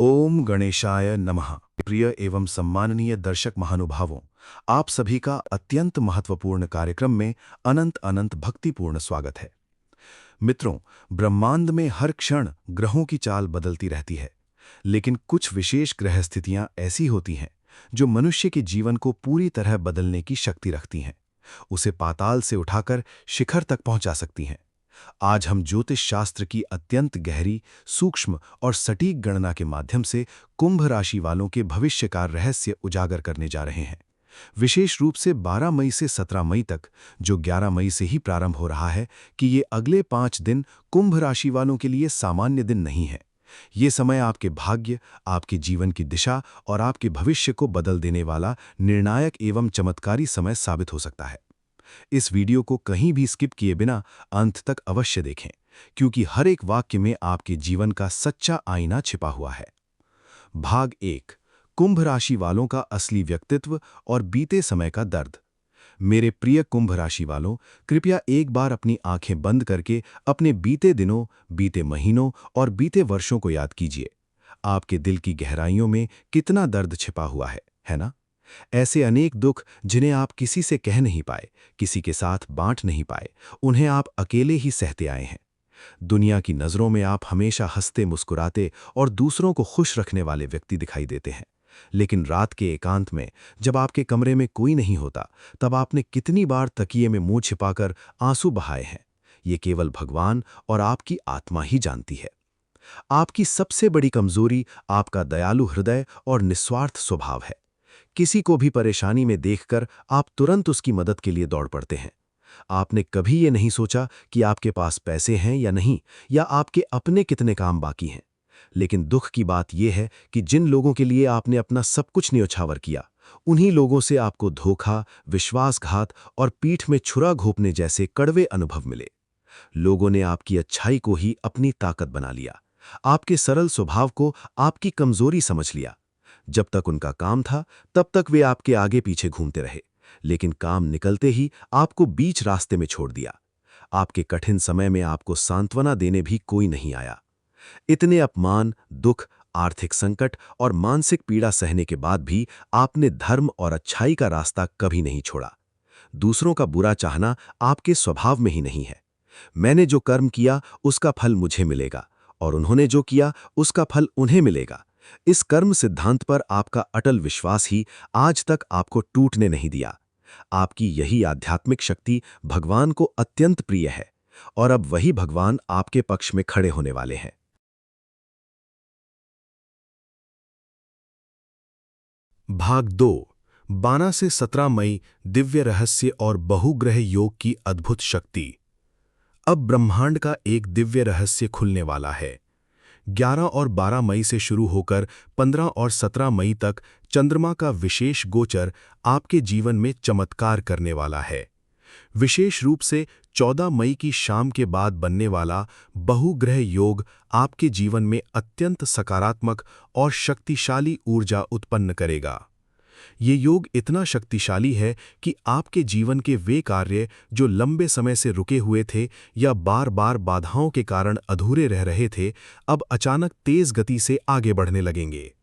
ओम गणेशाय नमः। प्रिय एवं सम्माननीय दर्शक महानुभावों, आप सभी का अत्यंत महत्वपूर्ण कार्यक्रम में अनंत अनंत भक्तिपूर्ण स्वागत है। मित्रों, ब्रह्मांड में हर क्षण ग्रहों की चाल बदलती रहती है, लेकिन कुछ विशेष ग्रह स्थितियां ऐसी होती हैं जो मनुष्य के जीवन को पूरी तरह बदलने की शक्ति रखती हैं, उसे पाताल से उठाकर शिखर तक पहुंचा सकती हैं। आज हम ज्योतिष शास्त्र की अत्यंत गहरी, सूक्ष्म और सटीक गणना के माध्यम से कुंभ राशि वालों के भविष्य का रहस्य उजागर करने जा रहे हैं। विशेष रूप से 12 मई से 17 मई तक, जो 11 मई से ही प्रारंभ हो रहा है, कि ये अगले 5 दिन कुंभ राशि वालों के लिए सामान्य दिन नहीं है। ये समय आपके भाग्य, आपके जीवन की दिशा और आपके भविष्य को बदल देने वाला निर्णायक एवं चमत्कारी समय साबित हो सकता है। इस वीडियो को कहीं भी स्किप किए बिना अंत तक अवश्य देखें, क्योंकि हर एक वाक्य में आपके जीवन का सच्चा आईना छिपा हुआ है। भाग 1, कुंभ राशि वालों का असली व्यक्तित्व और बीते समय का दर्द। मेरे प्रिय कुंभ राशि वालों, कृपया एक बार अपनी आंखें बंद करके अपने बीते दिनों, बीते महीनों और बीते वर्षों को याद कीजिए। आपके दिल की गहराइयों में कितना दर्द छिपा हुआ है ना? ऐसे अनेक दुख जिन्हें आप किसी से कह नहीं पाए, किसी के साथ बांट नहीं पाए, उन्हें आप अकेले ही सहते आए हैं। दुनिया की नज़रों में आप हमेशा हंसते मुस्कुराते और दूसरों को खुश रखने वाले व्यक्ति दिखाई देते हैं, लेकिन रात के एकांत में जब आपके कमरे में कोई नहीं होता, तब आपने कितनी बार तकिए में मुंह छिपाकर आंसू बहाए हैं, ये केवल भगवान और आपकी आत्मा ही जानती है। आपकी सबसे बड़ी कमजोरी आपका दयालु हृदय और निस्वार्थ स्वभाव है। किसी को भी परेशानी में देखकर आप तुरंत उसकी मदद के लिए दौड़ पड़ते हैं। आपने कभी ये नहीं सोचा कि आपके पास पैसे हैं या नहीं, या आपके अपने कितने काम बाकी हैं। लेकिन दुख की बात यह है कि जिन लोगों के लिए आपने अपना सब कुछ न्योछावर किया, उन्हीं लोगों से आपको धोखा, विश्वासघात और पीठ में छुरा घोंपने जैसे कड़वे अनुभव मिले। लोगों ने आपकी अच्छाई को ही अपनी ताकत बना लिया, आपके सरल स्वभाव को आपकी कमजोरी समझ लिया। जब तक उनका काम था, तब तक वे आपके आगे पीछे घूमते रहे, लेकिन काम निकलते ही आपको बीच रास्ते में छोड़ दिया। आपके कठिन समय में आपको सांत्वना देने भी कोई नहीं आया। इतने अपमान, दुख, आर्थिक संकट और मानसिक पीड़ा सहने के बाद भी आपने धर्म और अच्छाई का रास्ता कभी नहीं छोड़ा। दूसरों का बुरा चाहना आपके स्वभाव में ही नहीं है। मैंने जो कर्म किया उसका फल मुझे मिलेगा, और उन्होंने जो किया उसका फल उन्हें मिलेगा। इस कर्म सिद्धांत पर आपका अटल विश्वास ही आज तक आपको टूटने नहीं दिया। आपकी यही आध्यात्मिक शक्ति भगवान को अत्यंत प्रिय है, और अब वही भगवान आपके पक्ष में खड़े होने वाले हैं। भाग 2, 12 से 17 मई, दिव्य रहस्य और बहुग्रह योग की अद्भुत शक्ति। अब ब्रह्मांड का एक दिव्य रहस्य खुलने वाला है। 11 और 12 मई से शुरू होकर 15 और 17 मई तक चंद्रमा का विशेष गोचर आपके जीवन में चमत्कार करने वाला है। विशेष रूप से 14 मई की शाम के बाद बनने वाला बहुग्रह योग आपके जीवन में अत्यंत सकारात्मक और शक्तिशाली ऊर्जा उत्पन्न करेगा। ये योग इतना शक्तिशाली है कि आपके जीवन के वे कार्य जो लंबे समय से रुके हुए थे या बार-बार बाधाओं के कारण अधूरे रह रहे थे, अब अचानक तेज गति से आगे बढ़ने लगेंगे।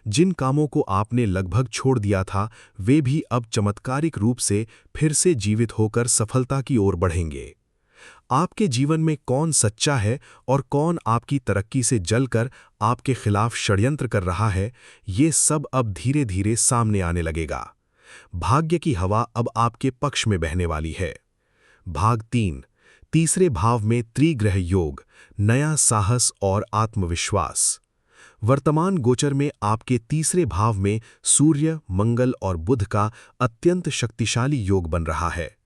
जिन कामों को आपने लगभग छोड़ दिया था, वे भी अब चमत्कारिक रूप से फिर से जीवित होकर सफलता की ओर बढ़ेंगे। आपके जीवन में कौन सच्चा है और कौन आपकी तरक्की से जलकर आपके खिलाफ षड्यंत्र कर रहा है, ये सब अब धीरे-धीरे सामने आने लगेगा। भाग्य की हवा अब आपके पक्ष में बहने वाली है। भाग 3, तीसरे भाव में त्रिग्रह योग, नया साहस और आत्मविश्वास। वर्तमान गोचर में आपके तीसरे भाव में सूर्य, मंगल और बुध का अत्यंत शक्तिशाली योग बन रहा है।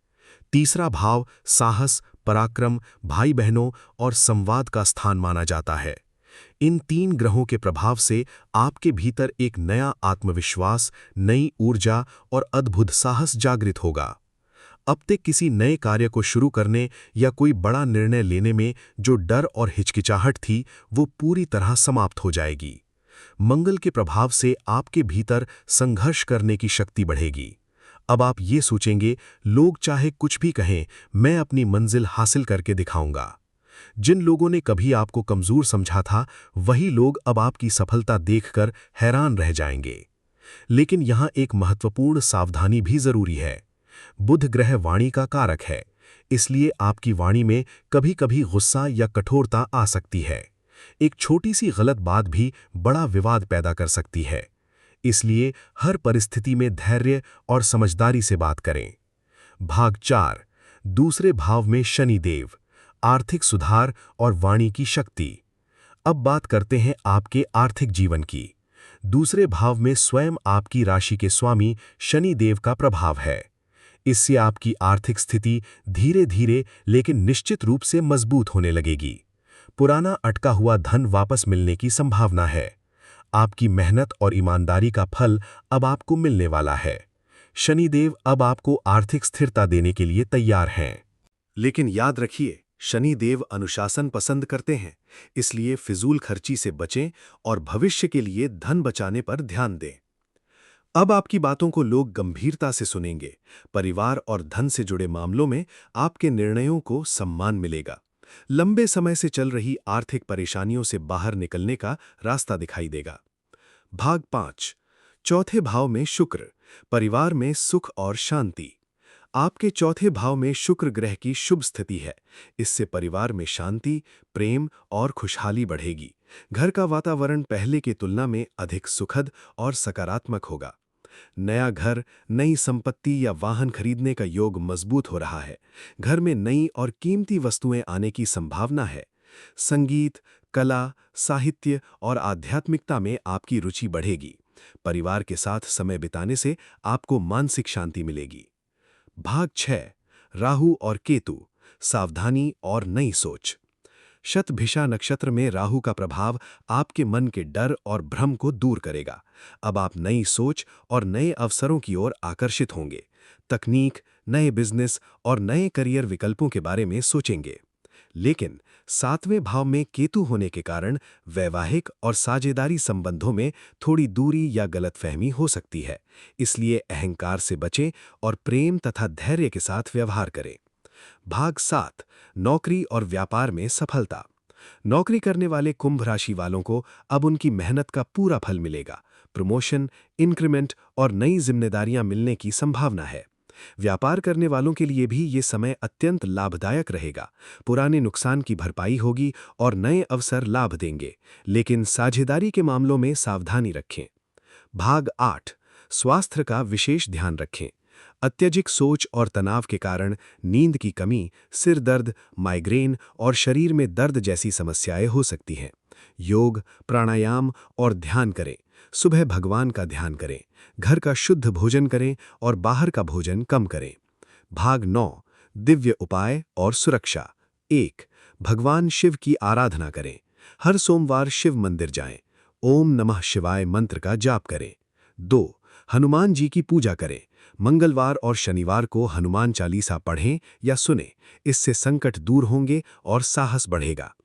तीसरा भाव साहस, पराक्रम, भाई बहनों और संवाद का स्थान माना जाता है। इन 3 ग्रहों के प्रभाव से आपके भीतर एक नया आत्मविश्वास, नई ऊर्जा और अद्भुत साहस जागृत होगा। अब तक किसी नए कार्य को शुरू करने या कोई बड़ा निर्णय लेने में जो डर और हिचकिचाहट थी, वो पूरी तरह समाप्त हो जाएगी। मंगल के प्रभाव से आपके भीतर संघर्ष करने की शक्ति बढ़ेगी। अब आप ये सोचेंगे, लोग चाहे कुछ भी कहें, मैं अपनी मंजिल हासिल करके दिखाऊंगा। जिन लोगों ने कभी आपको कमजोर समझा था, वही लोग अब आपकी सफलता देखकर हैरान रह जाएंगे। लेकिन यहां एक महत्वपूर्ण सावधानी भी जरूरी है। बुध ग्रह वाणी का कारक है, इसलिए आपकी वाणी में कभी-कभी गुस्सा या कठोरता आ सकती है। एक छोटी सी गलत बात भी बड़ा विवाद पैदा कर सकती है। इसलिए हर परिस्थिति में धैर्य और समझदारी से बात करें। भाग 4, दूसरे भाव में शनि देव, आर्थिक सुधार और वाणी की शक्ति। अब बात करते हैं आपके आर्थिक जीवन की। दूसरे भाव में स्वयं आपकी राशि के स्वामी शनि देव का प्रभाव है। इससे आपकी आर्थिक स्थिति धीरे धीरे लेकिन निश्चित रूप से मजबूत होने लगेगी। पुराना अटका हुआ धन वापस मिलने की संभावना है। आपकी मेहनत और ईमानदारी का फल अब आपको मिलने वाला है। शनिदेव अब आपको आर्थिक स्थिरता देने के लिए तैयार हैं। लेकिन याद रखिए, शनि देव अनुशासन पसंद करते हैं, इसलिए फिजूल खर्ची से बचें और भविष्य के लिए धन बचाने पर ध्यान दें। अब आपकी बातों को लोग गंभीरता से सुनेंगे। परिवार और धन से जुड़े मामलों में आपके निर्णयों को सम्मान मिलेगा। लंबे समय से चल रही आर्थिक परेशानियों से बाहर निकलने का रास्ता दिखाई देगा। भाग 5, चौथे भाव में शुक्र, परिवार में सुख और शांति। आपके चौथे भाव में शुक्र ग्रह की शुभ स्थिति है। इससे परिवार में शांति, प्रेम और खुशहाली बढ़ेगी। घर का वातावरण पहले की तुलना में अधिक सुखद और सकारात्मक होगा। नया घर, नई संपत्ति या वाहन खरीदने का योग मजबूत हो रहा है। घर में नई और कीमती वस्तुएं आने की संभावना है। संगीत, कला, साहित्य और आध्यात्मिकता में आपकी रुचि बढ़ेगी। परिवार के साथ समय बिताने से आपको मानसिक शांति मिलेगी। भाग 6, राहु और केतु, सावधानी और नई सोच। शतभिषा नक्षत्र में राहु का प्रभाव आपके मन के डर और भ्रम को दूर करेगा। अब आप नई सोच और नए अवसरों की ओर आकर्षित होंगे। तकनीक, नए बिजनेस और नए करियर विकल्पों के बारे में सोचेंगे। लेकिन 7वें भाव में केतु होने के कारण वैवाहिक और साझेदारी संबंधों में थोड़ी दूरी या गलतफहमी हो सकती है। इसलिए अहंकार से बचें और प्रेम तथा धैर्य के साथ व्यवहार करें। भाग 7, नौकरी और व्यापार में सफलता। नौकरी करने वाले कुंभ राशि वालों को अब उनकी मेहनत का पूरा फल मिलेगा। प्रमोशन, इंक्रीमेंट और नई जिम्मेदारियां मिलने की संभावना है। व्यापार करने वालों के लिए भी ये समय अत्यंत लाभदायक रहेगा। पुराने नुकसान की भरपाई होगी और नए अवसर लाभ देंगे। लेकिन साझेदारी के मामलों में सावधानी रखें। भाग 8, स्वास्थ्य का विशेष ध्यान रखें। अत्यधिक सोच और तनाव के कारण नींद की कमी, सिर दर्द, माइग्रेन और शरीर में दर्द जैसी समस्याएं हो सकती हैं। योग, प्राणायाम और ध्यान करें। सुबह भगवान का ध्यान करें। घर का शुद्ध भोजन करें और बाहर का भोजन कम करें। भाग 9, दिव्य उपाय और सुरक्षा। 1, भगवान शिव की आराधना करें। हर सोमवार शिव मंदिर जाएं। ओम नमः शिवाय मंत्र का जाप करें। 2, हनुमान जी की पूजा करें। मंगलवार और शनिवार को हनुमान चालीसा पढ़ें या सुनें। इससे संकट दूर होंगे और साहस बढ़ेगा।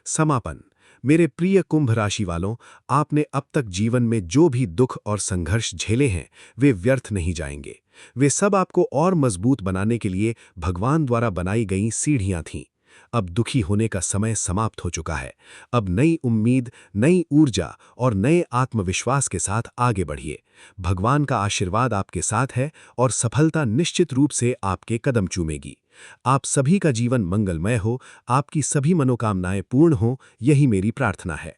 समापन। मेरे प्रिय कुंभ राशि वालों, आपने अब तक जीवन में जो भी दुख और संघर्ष झेले हैं, वे व्यर्थ नहीं जाएंगे। वे सब आपको और मजबूत बनाने के लिए भगवान द्वारा बनाई गई सीढ़ियां थीं। अब दुखी होने का समय समाप्त हो चुका है। अब नई उम्मीद, नई ऊर्जा और नए आत्मविश्वास के साथ आगे बढ़िए। भगवान का आशीर्वाद आपके साथ है और सफलता निश्चित रूप से आपके कदम चूमेगी। आप सभी का जीवन मंगलमय हो, आपकी सभी मनोकामनाएं पूर्ण हो, यही मेरी प्रार्थना है।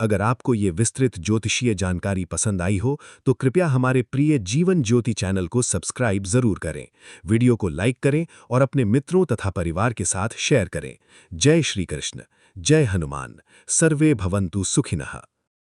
अगर आपको ये विस्तृत ज्योतिषीय जानकारी पसंद आई हो तो कृपया हमारे प्रिय जीवन ज्योति चैनल को सब्सक्राइब जरूर करें। वीडियो को लाइक करें और अपने मित्रों तथा परिवार के साथ शेयर करें। जय श्री कृष्ण, जय हनुमान। सर्वे भवन्तु सुखिनः।